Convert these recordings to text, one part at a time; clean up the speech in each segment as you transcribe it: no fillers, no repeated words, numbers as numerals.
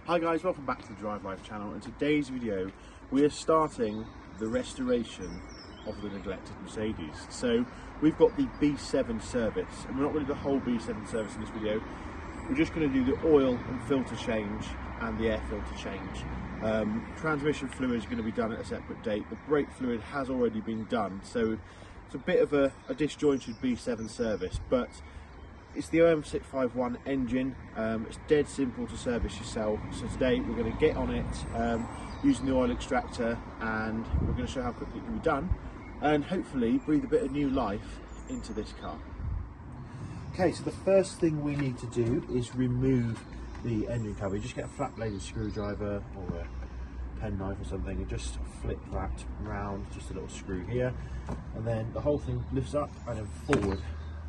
Hi guys, welcome back to the Drive Life channel. In today's video we are starting the restoration of the neglected Mercedes. So we've got the B7 service, and we're not going to do the whole B7 service in this video. We're just going to do the oil and filter change and the air filter change. Transmission fluid is going to be done at a separate date. The brake fluid has already been done, so it's a bit of a disjointed B7 service, but it's the OM651 engine. It's dead simple to service yourself. So today we're going to get on it using the oil extractor, and we're going to show how quickly it can be done and hopefully breathe a bit of new life into this car. Okay, so the first thing we need to do is remove the engine cover. You just get a flat bladed screwdriver or a penknife or something and just flip that round, just a little screw here, and then the whole thing lifts up and then forward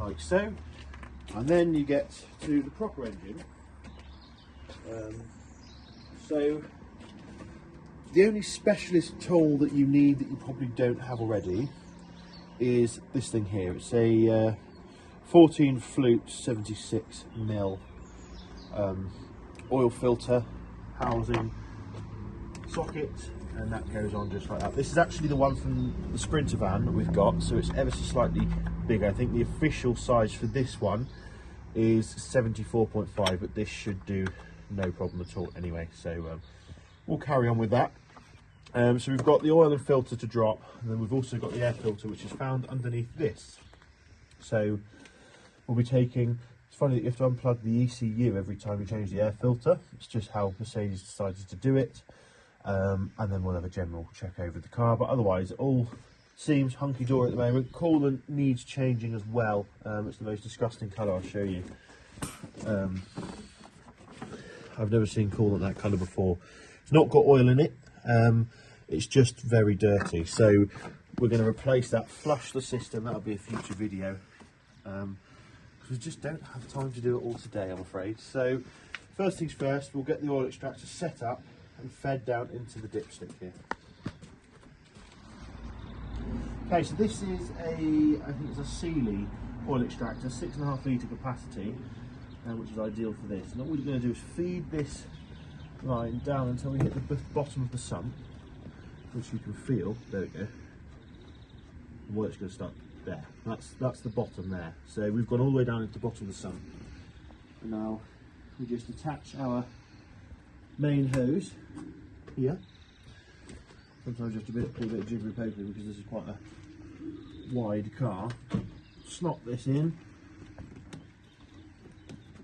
like so. And then you get to the proper engine. So the only specialist tool that you need that you probably don't have already is this thing here. It's a 14 flute 76mm oil filter housing socket, and that goes on just like that. This is actually the one from the Sprinter van that we've got, so it's ever so slightly bigger. I think the official size for this one is 74.5, but this should do no problem at all anyway, so we'll carry on with that. So we've got the oil and filter to drop, and then we've also got the air filter, which is found underneath this. So we'll be taking, it's funny that you have to unplug the ECU every time you change the air filter. It's just how Mercedes decided to do it. And then we'll have a general check over the car, but otherwise it all seems hunky-dory at the moment. Coolant needs changing as well. It's the most disgusting colour, I'll show you. I've never seen coolant that colour before. It's not got oil in it, it's just very dirty. So we're going to replace that, flush the system. That'll be a future video, because we just don't have time to do it all today, I'm afraid. So first things first, we'll get the oil extractor set up and fed down into the dipstick here. Okay, so this is I think it's a Sealy oil extractor, 6.5 litre capacity, which is ideal for this. And all we're going to do is feed this line down until we hit the bottom of the sump, which you can feel. There we go. And well, it's going to start there. That's the bottom there. So we've gone all the way down into the bottom of the sump. And now we just attach our main hose here. Sometimes you have to do a bit of jiggery pokery because this is quite a wide car. Slot this in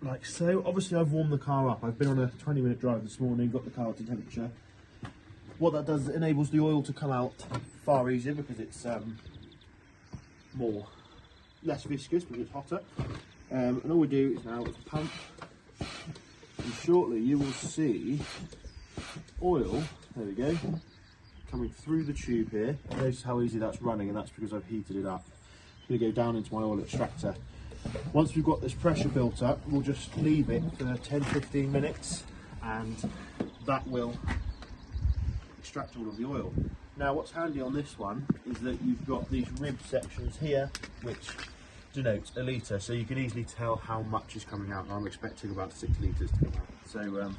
like so. Obviously I've warmed the car up. I've been on a 20-minute drive this morning, got the car to temperature. What that does is it enables the oil to come out far easier because it's less viscous because it's hotter. And all we do is now pump, and shortly you will see oil, there we go, coming through the tube here. Notice how easy that's running, and that's because I've heated it up. I'm going to go down into my oil extractor. Once we've got this pressure built up, we'll just leave it for 10-15 minutes, and that will extract all of the oil. Now what's handy on this one is that you've got these rib sections here which denote a litre, so you can easily tell how much is coming out. I'm expecting about 6 litres to come out. So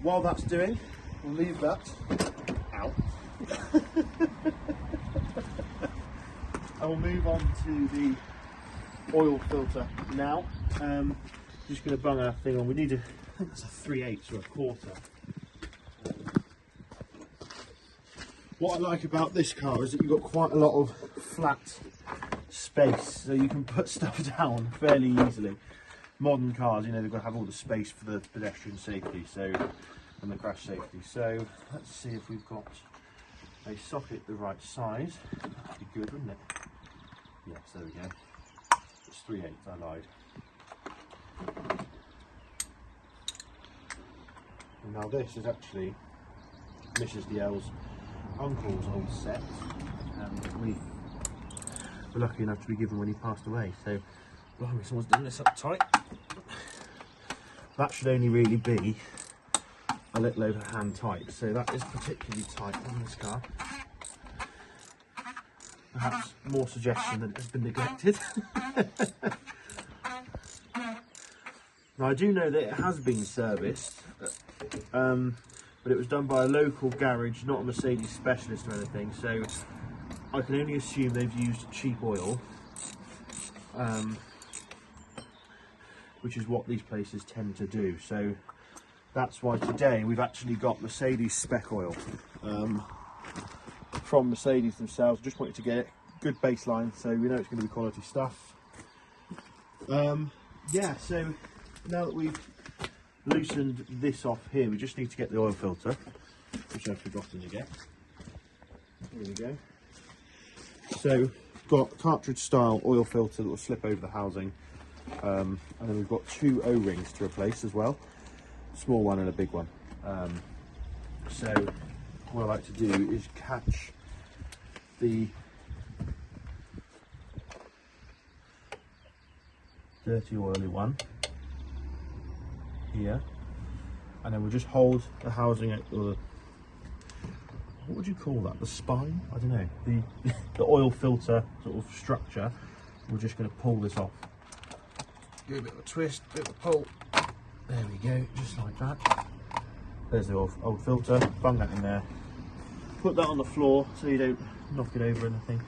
while that's doing, we'll leave that out. I will move on to the oil filter now. Just going to bung our thing on. We need I think that's a 3/8 or a quarter. What I like about this car is that you've got quite a lot of flat space, so you can put stuff down fairly easily. Modern cars, you know, they've got to have all the space for the pedestrian safety, so, and the crash safety. So let's see if we've got a socket the right size. That'd be good, wouldn't it? Yes, there we go. It's 3/8, I lied. And now this is actually Mrs. DL's uncle's old set, and we were lucky enough to be given when he passed away. So, blimey, someone's done this up tight. That should only really be a little over hand tight, so that is particularly tight on this car. Perhaps more suggestion that it has been neglected. Now I do know that it has been serviced, but it was done by a local garage, not a Mercedes specialist or anything, so I can only assume they've used cheap oil, which is what these places tend to do. So that's why today we've actually got Mercedes spec oil from Mercedes themselves. Just wanted to get it good baseline, so we know it's going to be quality stuff. Yeah, so now that we've loosened this off here, we just need to get the oil filter, which I've forgotten to get. Here we go. So got cartridge style oil filter that will slip over the housing, and then we've got 2 O-rings to replace as well, small one and a big one. So what I like to do is catch the dirty oily one here, and then we'll just hold the housing, or the, what would you call that, the spine, I don't know, the oil filter sort of structure. We're just going to pull this off, do a bit of a twist, bit of a pull, there we go, just like that. There's the old filter, bung that in there, put that on the floor so you don't knock it over or anything.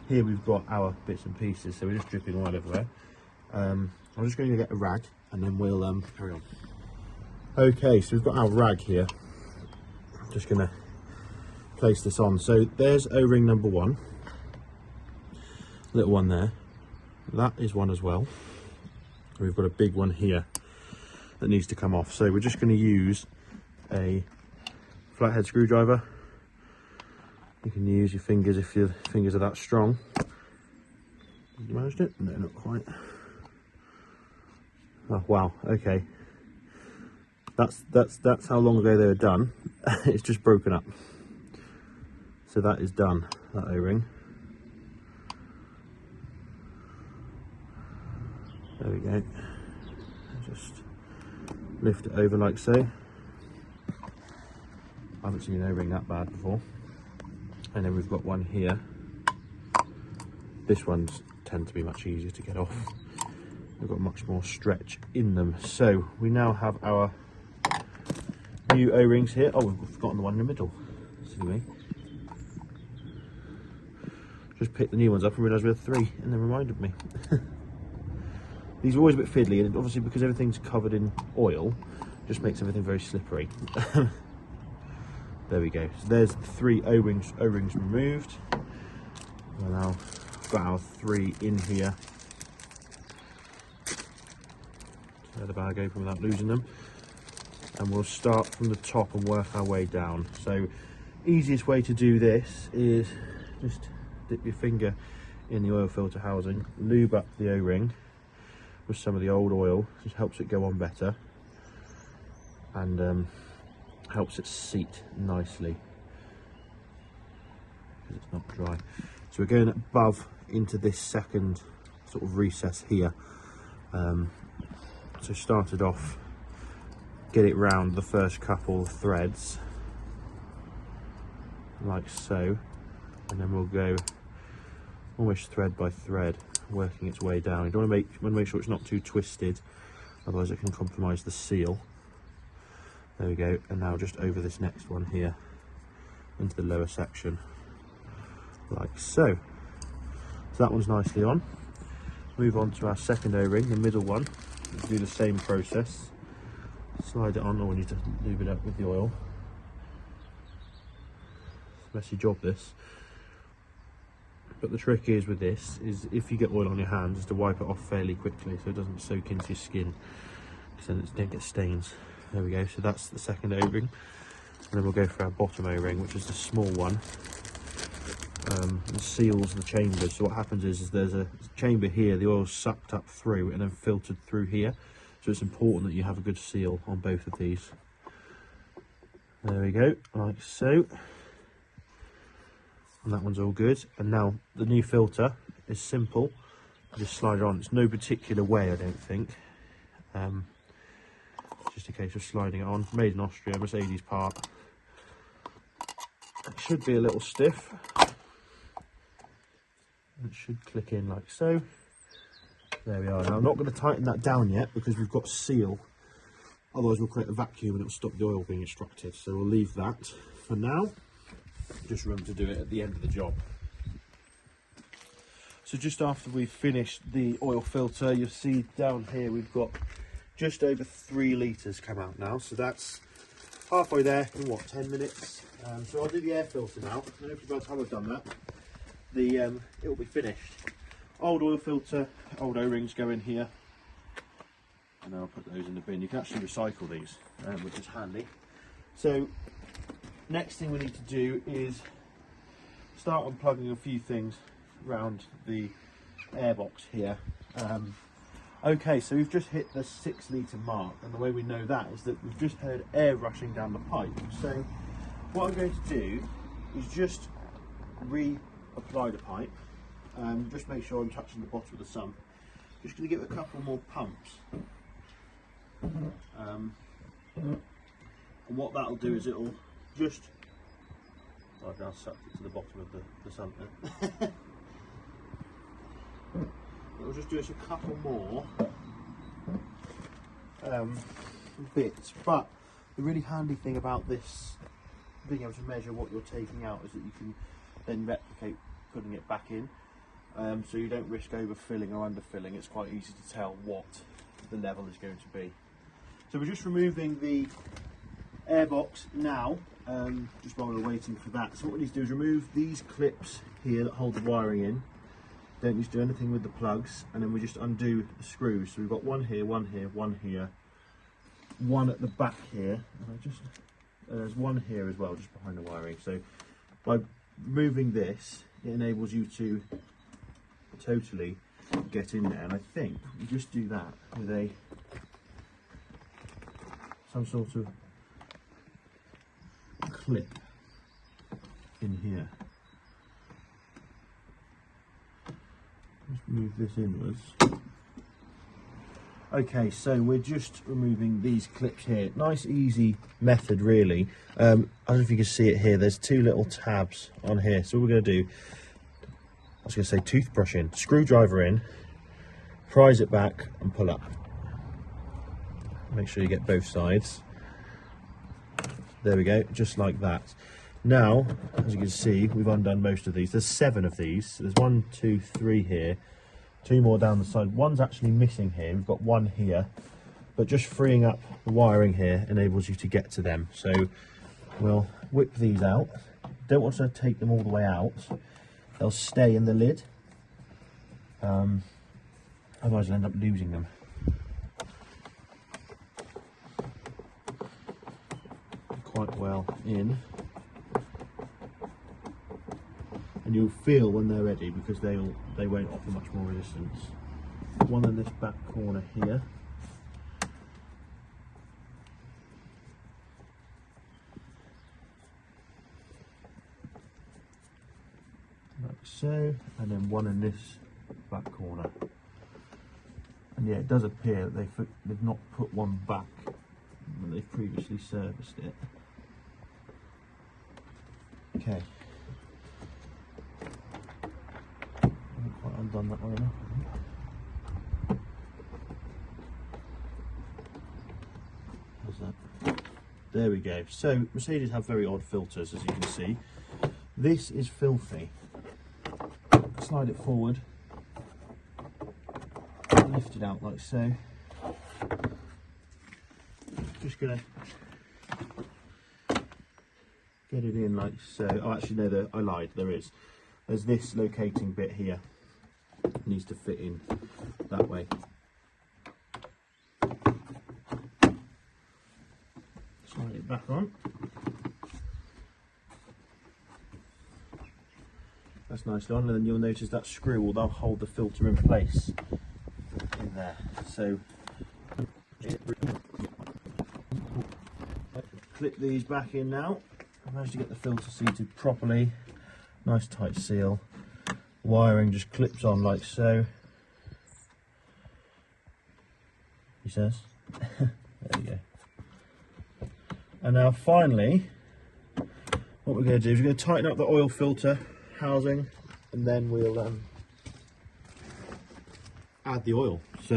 Here we've got our bits and pieces, so we're just dripping oil everywhere. I'm just going to get a rag and then we'll carry on. Okay, so we've got our rag here. I'm just going to place this on. So there's O-ring number 1, little one there. That is one as well. We've got a big one here that needs to come off. So we're just going to use a flathead screwdriver. You can use your fingers if your fingers are that strong. You managed it? No, not quite. Oh wow, okay. That's how long ago they were done. It's just broken up. So that is done, that O-ring. There we go. Just lift it over like so. I haven't seen an O-ring that bad before. And then we've got one here. This one's tend to be much easier to get off. They've got much more stretch in them. So we now have our new O-rings here. Oh, we've forgotten the one in the middle. Silly me. Just picked the new ones up and realised we had 3, and then reminded me. These are always a bit fiddly, and obviously because everything's covered in oil, just makes everything very slippery. There we go. So there's 3 O-rings removed. We'll now got our 3 in here. Let the bag open without losing them, and we'll start from the top and work our way down. So easiest way to do this is just dip your finger in the oil filter housing, lube up the O-ring with some of the old oil, just helps it go on better, and helps it seat nicely because it's not dry. So we're going above into this second sort of recess here. So started off, get it round the first couple of threads like so, and then we'll go almost thread by thread, working its way down. You don't want to make sure it's not too twisted, otherwise it can compromise the seal. There we go. And now just over this next one here into the lower section like so. So that one's nicely on. Move on to our second O-ring, the middle one. Do the same process, slide it on. We need to lube it up with the oil. It's a messy job this, but the trick is with this is if you get oil on your hands is to wipe it off fairly quickly so it doesn't soak into your skin, because then it don't get stains. There we go. So that's the second O-ring, and then we'll go for our bottom O-ring, which is the small one. It seals the chambers. So what happens is there's a chamber here, the oil's sucked up through and then filtered through here, so it's important that you have a good seal on both of these. There we go, like so, and that one's all good. And now the new filter is simple, just slide it on. It's no particular way, I don't think, just a case of sliding it on. Made in Austria, Mercedes part. It should be a little stiff. It should click in like so. There we are. Now I'm not going to tighten that down yet because we've got seal. Otherwise we'll create a vacuum and it'll stop the oil being extracted. So we'll leave that for now. Just remember to do it at the end of the job. So just after we've finished the oil filter, you'll see down here we've got just over 3 litres come out now. So that's halfway there in what, 10 minutes? So I'll do the air filter now, and hopefully by the time I've done that, it will be finished. Old oil filter, old O-rings go in here, and I'll put those in the bin. You can actually recycle these, which is handy. So next thing we need to do is start unplugging a few things around the airbox here. Okay, so we've just hit the 6 litre mark, and the way we know that is that we've just heard air rushing down the pipe. So what I'm going to do is just reapply the pipe, just make sure I'm touching the bottom of the sump. Just going to give it a couple more pumps. And what that'll do is it'll just, I've now sucked it to the bottom of the sump there. It'll just do us a couple more bits, but the really handy thing about this, being able to measure what you're taking out, is that you can then replicate putting it back in, so you don't risk overfilling or underfilling. It's quite easy to tell what the level is going to be. So we're just removing the airbox now, just while we're waiting for that. So what we need to do is remove these clips here that hold the wiring in. Don't need to do anything with the plugs, and then we just undo the screws. So we've got one here, one here, one here, one at the back here, and there's one here as well, just behind the wiring. So by removing this, it enables you to totally get in there. And I think we just do that with some sort of clip in here. Just move this inwards. Okay, so we're just removing these clips here. Nice, easy method, really. I don't know if you can see it here. There's 2 little tabs on here. So what we're going to do, I was going to say toothbrush in, screwdriver in, prise it back and pull up. Make sure you get both sides. There we go, just like that. Now, as you can see, we've undone most of these. There's 7 of these. So there's 1, 2, 3 here, 2 more down the side. One's actually missing here. We've got 1 here, but just freeing up the wiring here enables you to get to them. So we'll whip these out. Don't want to take them all the way out. They'll stay in the lid. Otherwise, you'll end up losing them. Quite well in. And you'll feel when they're ready, because they won't offer much more resistance. One in this back corner here. Like so, and then one in this back corner. And yeah, it does appear that they've not put one back when they've previously serviced it. Okay. Undone that one enough. How's that? There we go. So Mercedes have very odd filters, as you can see. This is filthy. Slide it forward, lift it out like so. Just gonna get it in like so. Oh, actually no, I lied. There's this locating bit here. Needs to fit in that way. Slide it back on. That's nicely on, and then you'll notice that screw will now hold the filter in place in there. So clip these back in now. I managed to get the filter seated properly. Nice tight seal. Wiring just clips on like so. He says. There you go. And now finally, what we're going to do is we're going to tighten up the oil filter housing, and then we'll add the oil. So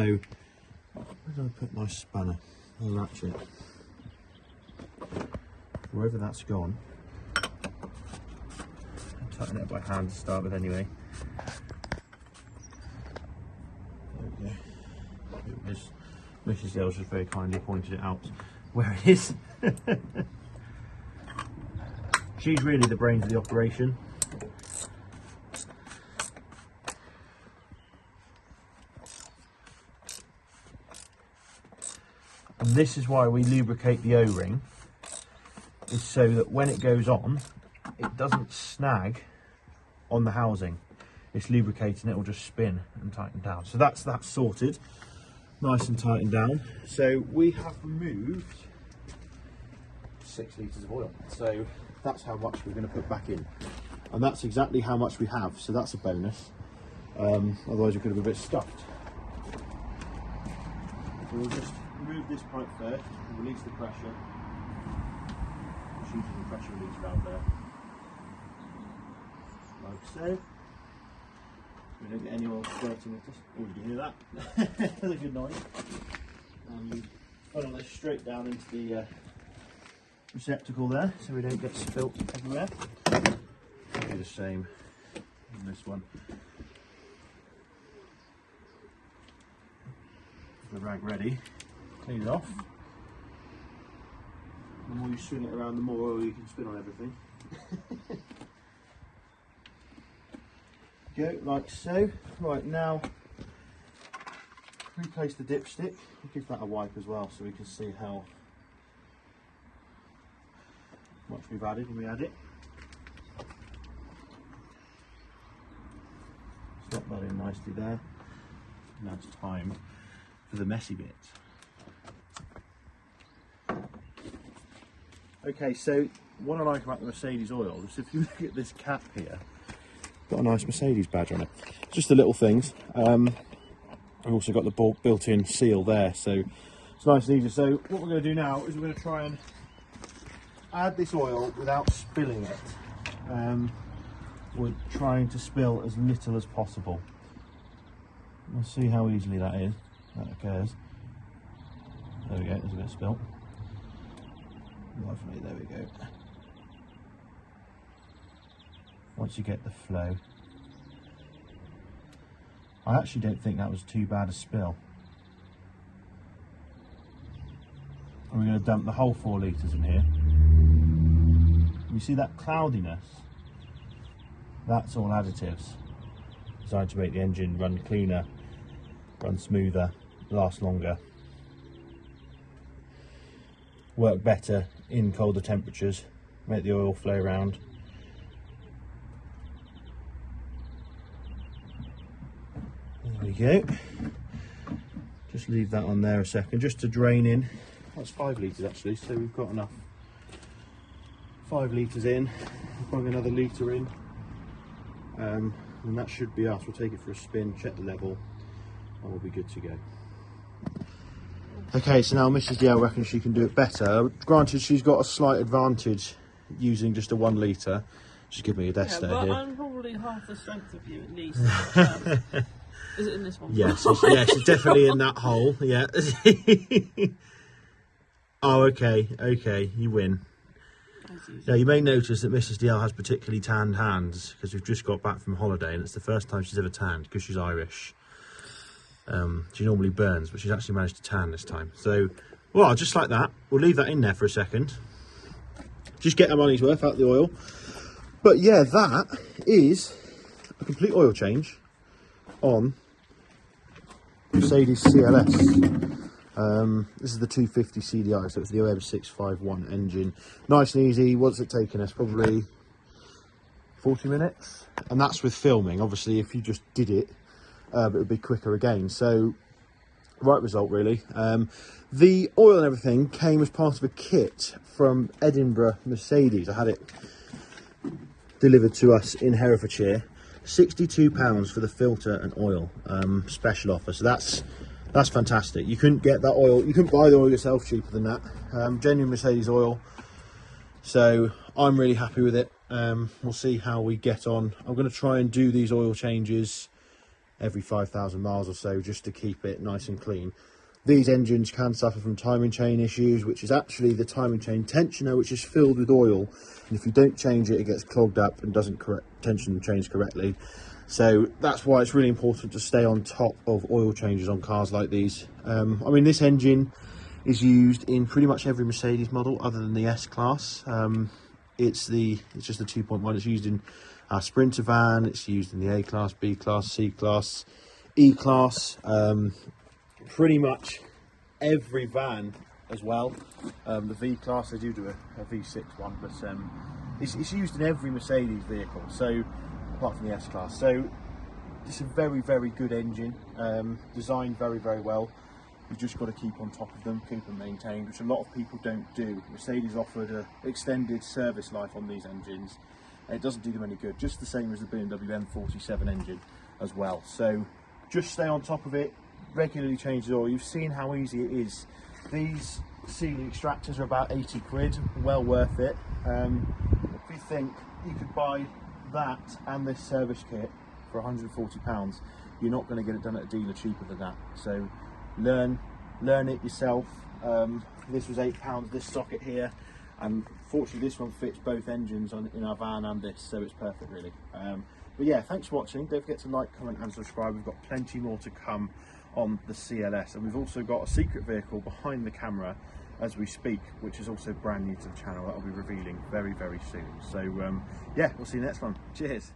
where do I put my spanner? The ratchet. Wherever that's gone. I'll tighten it by hand to start with anyway. There we go. It is. Mrs. Dale's just very kindly pointed it out where it is. She's really the brains of the operation. And this is why we lubricate the O-ring, is so that when it goes on, it doesn't snag on the housing. It's lubricated and it will just spin and tighten down. So that's sorted, nice and tightened down. So we have removed 6 litres of oil. So that's how much we're going to put back in. And that's exactly how much we have, so that's a bonus. Otherwise we could have been a bit stuffed. So we'll just remove this pipe first and release the pressure. Just using the pressure release valve there. Like so. We don't get any oil squirting at us. Oh, did you hear that? That's a good noise. And funnel this straight down into the receptacle there, so we don't get spilt everywhere. Do the same on this one. The rag ready. Clean it off. The more you swing it around, the more oil you can spin on everything. Go like so. Right, now replace the dipstick. We'll give that a wipe as well so we can see how much we've added when we add it. Slot that in nicely there. Now it's time for the messy bit. Okay, so what I like about the Mercedes oil is if you look at this cap here, got a nice Mercedes badge on it. Just the little things. I've also got the built-in seal there, so it's nice and easy. So what we're going to do now is we're going to try and add this oil without spilling it. We're trying to spill as little as possible. We'll see how easily that occurs. There we go, there's a bit of spilt. Lovely, there we go. Once you get the flow. I actually don't think that was too bad a spill. And we're going to dump the whole 4 litres in here. You see that cloudiness? That's all additives designed to make the engine run cleaner, run smoother, last longer, work better in colder temperatures, make the oil flow around. There we go. Just leave that on there a second just to drain in. That's 5 litres actually, so we've got enough. 5 litres in, we'll bring another litre in, and that should be us. We'll take it for a spin, check the level, and we'll be good to go. Okay, so now Mrs. DL reckons she can do it better. Granted, she's got a slight advantage using just a 1 litre. She's giving me a death stare here. I'm probably half the strength of you at least. Is it in this one? Yes, yeah, she's definitely in that hole. Yeah. Oh, okay, you win. Now you may notice that Mrs. DL has particularly tanned hands because we've just got back from holiday and it's the first time she's ever tanned because she's Irish. She normally burns, but she's actually managed to tan this time. So, well, just like that, we'll leave that in there for a second. Just get our money's worth out of the oil. But yeah, that is a complete oil change on Mercedes CLS. This is the 250 CDI, so it's the OM651 engine. Nice and easy. What's it taken us? Probably 40 minutes. And that's with filming. Obviously, if you just did it, it would be quicker again. So, right result, really. The oil and everything came as part of a kit from Edinburgh Mercedes. I had it delivered to us in Herefordshire. £62 for the filter and oil, special offer. So that's fantastic. You couldn't get that oil, you couldn't buy the oil yourself cheaper than that. Genuine Mercedes oil. So I'm really happy with it. We'll see how we get on. I'm going to try and do these oil changes every 5,000 miles or so, just to keep it nice and clean. These engines can suffer from timing chain issues, which is actually the timing chain tensioner, which is filled with oil, and if you don't change it, it gets clogged up and doesn't tension the chains correctly. So that's why it's really important to stay on top of oil changes on cars like these. I mean, this engine is used in pretty much every Mercedes model other than the S-Class. It's just the 2.1. It's used in our Sprinter van, it's used in the A-Class, B-Class, C-Class, E-Class, pretty much every van as well. The V-Class, they do a V6 one, but it's used in every Mercedes vehicle, so apart from the S-Class. So it's a very, very good engine, designed very, very well. You've just got to keep on top of them, keep them maintained, which a lot of people don't do. Mercedes offered an extended service life on these engines, and it doesn't do them any good, just the same as the BMW M47 engine as well. So just stay on top of it, regularly change the oil. You've seen how easy it is. These sealing extractors are about 80 quid, well worth it. If you think you could buy that and this service kit for £140, you're not going to get it done at a dealer cheaper than that. So learn it yourself. This was £8, this socket here, and fortunately this one fits both engines in our van and this, so it's perfect really. But yeah, thanks for watching. Don't forget to like, comment and subscribe. We've got plenty more to come on the CLS, and we've also got a secret vehicle behind the camera as we speak, which is also brand new to the channel, that I'll be revealing very, very soon. So yeah, we'll see you next one. Cheers.